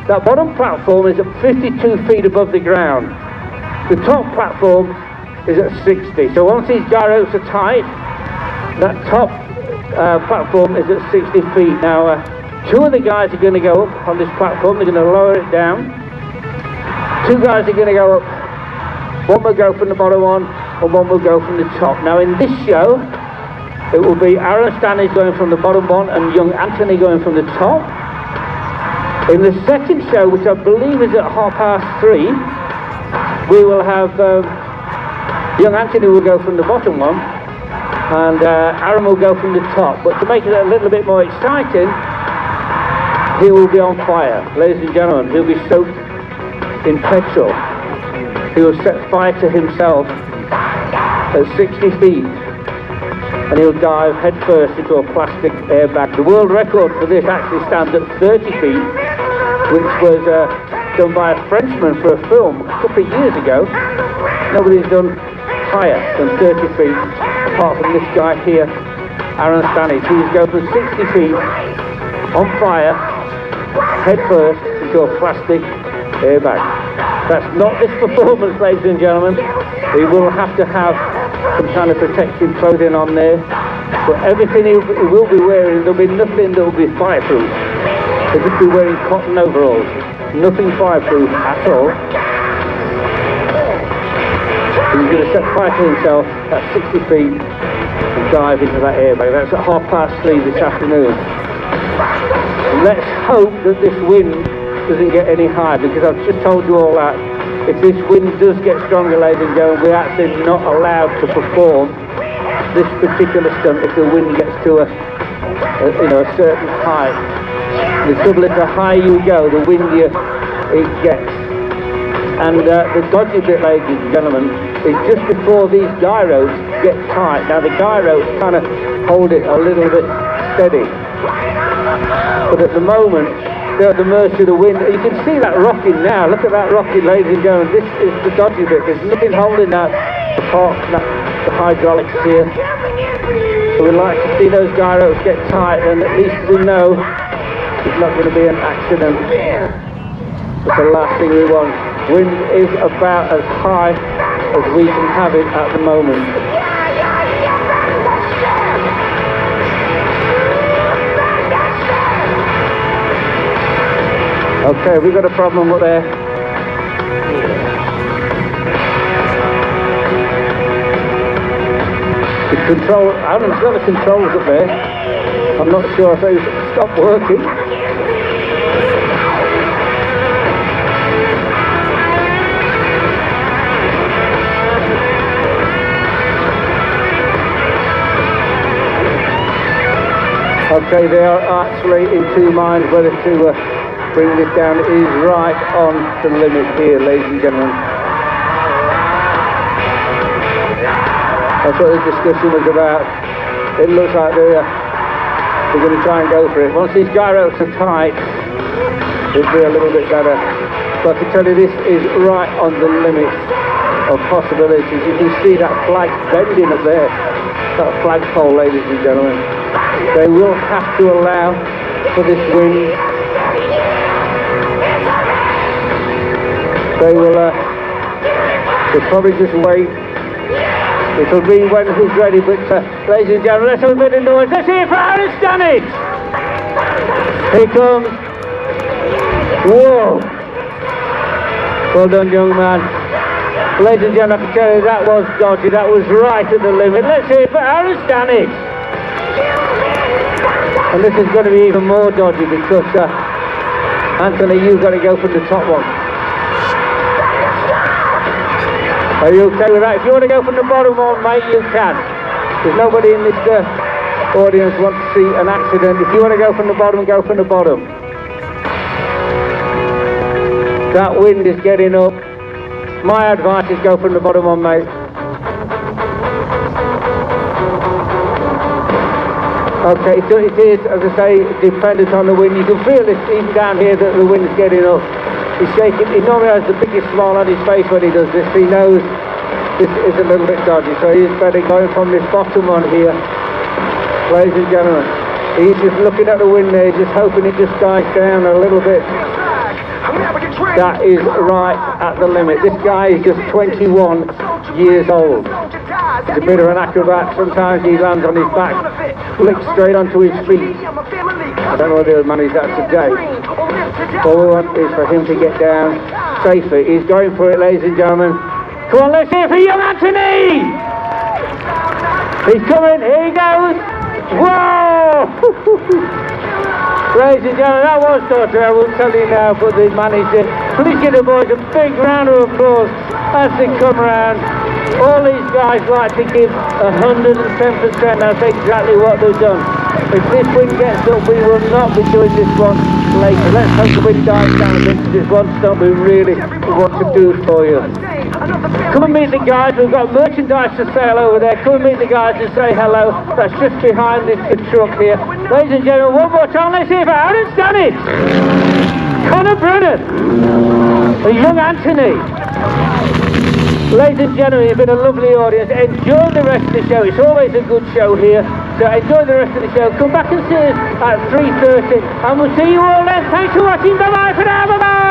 that bottom platform is at 52 feet above the ground. The top platform is at 60. So once these guy ropes are tight, that top platform is at 60 feet. Now, two of the guys are going to go up on this platform. They're going to lower it down. Two guys are going to go up. One will go from the bottom one, and one will go from the top. Now, in this show, it will be Aaron Stannage going from the bottom one and young Anthony going from the top. In the second show, which I believe is at 3:30, we will have young Anthony will go from the bottom one, and Aaron will go from the top. But to make it a little bit more exciting, he will be on fire, ladies and gentlemen. He'll be soaked in petrol. He will set fire to himself at 60 feet, and he'll dive headfirst into a plastic airbag. The world record for this actually stands at 30 feet, which was done by a Frenchman for a film a couple of years ago. Nobody's done higher than 30 feet, apart from this guy here, Aaron Stannage. He's going from 60 feet on fire, headfirst into a plastic airbag. That's not this performance, ladies and gentlemen. He will have to have some kind of protective clothing on there, but everything he will be wearing, there'll be nothing that will be fireproof. He'll just be wearing cotton overalls, nothing fireproof at all. He's going to set fire to himself at 60 feet and dive into that airbag. That's at 3:30 this afternoon. Let's hope that this wind doesn't get any higher, because I've just told you all that if this wind does get stronger, ladies and gentlemen, we're actually not allowed to perform this particular stunt if the wind gets to a certain height. The trouble is, the higher you go, the windier it gets. And the dodgy bit, ladies and gentlemen, is just before these guy ropes get tight. Now the guy ropes kind of hold it a little bit steady, but at the moment they're at the mercy of the wind. You can see that rocking now. Look at that rocking, ladies and gentlemen. This is the dodgy bit. There's nothing holding that apart from the hydraulics here. So we'd like to see those guy ropes get tight, and at least we know it's not going to be an accident. It's the last thing we want. Wind is about as high as we can have it at the moment. Okay, we've got a problem up there. The control, Aaron's got the controls up there. I'm not sure if they've stopped working. Okay, they are actually in two minds whether to bring this down. It is right on the limit here, ladies and gentlemen. That's what the discussion was about. It looks like they're going to try and go for it. Once these guy ropes are tight, it'll be a little bit better. But I can tell you, this is right on the limit of possibilities. You can see that flag bending up there, that flagpole, ladies and gentlemen. They will have to allow for this wind. They'll probably just wait. It'll be when he's ready, but ladies and gentlemen, let's have a bit of noise. Let's hear it for Aaron Stannage. Here he comes. Whoa. Well done, young man. Ladies and gentlemen, I can tell you that was dodgy. That was right at the limit. Let's hear it for Aaron Stannage. And this is going to be even more dodgy because Anthony, you've got to go from the top one. Are you okay with that? If you want to go from the bottom one, mate, you can. There's nobody in this audience who wants to see an accident. If you want to go from the bottom, go from the bottom. That wind is getting up. My advice is go from the bottom one, mate. Okay, so it is, as I say, dependent on the wind. You can feel it even down here that the wind's getting up. He's shaking. He normally has the biggest smile on his face when he does this. He knows this is a little bit dodgy, so he's better going from this bottom one here. Ladies and gentlemen, he's just looking at the wind there, just hoping it just dies down a little bit. That is right at the limit. This guy is just 21 years old. He's a bit of an acrobat. Sometimes he lands on his back, flicks straight onto his feet. I don't know whether he'll manage that today. All we want is for him to get down safely. He's going for it, ladies and gentlemen. Come on, let's hear for young Anthony! He's coming, here he goes! Whoa! Ladies and gentlemen, that was torture, I won't tell you now, but they managed it. Please give the boys a big round of applause as they come around. All these guys like to give 110%, that's exactly what they've done. If this wind gets up, we will not be doing this one later. Let's hope the wind dies down a bit, because this one stunt we really want to do for you. Come and meet the guys, we've got merchandise to sell over there. Come and meet the guys and say hello. That's just behind this truck here. Ladies and gentlemen, one more time, let's hear for Aaron Stannage, Connor Brennan, and young Anthony. Ladies and gentlemen, it's been a lovely audience. Enjoy the rest of the show. It's always a good show here. So enjoy the rest of the show. Come back and see us at 3:30. And we'll see you all then. Thanks for watching. Bye-bye for now. Bye-bye.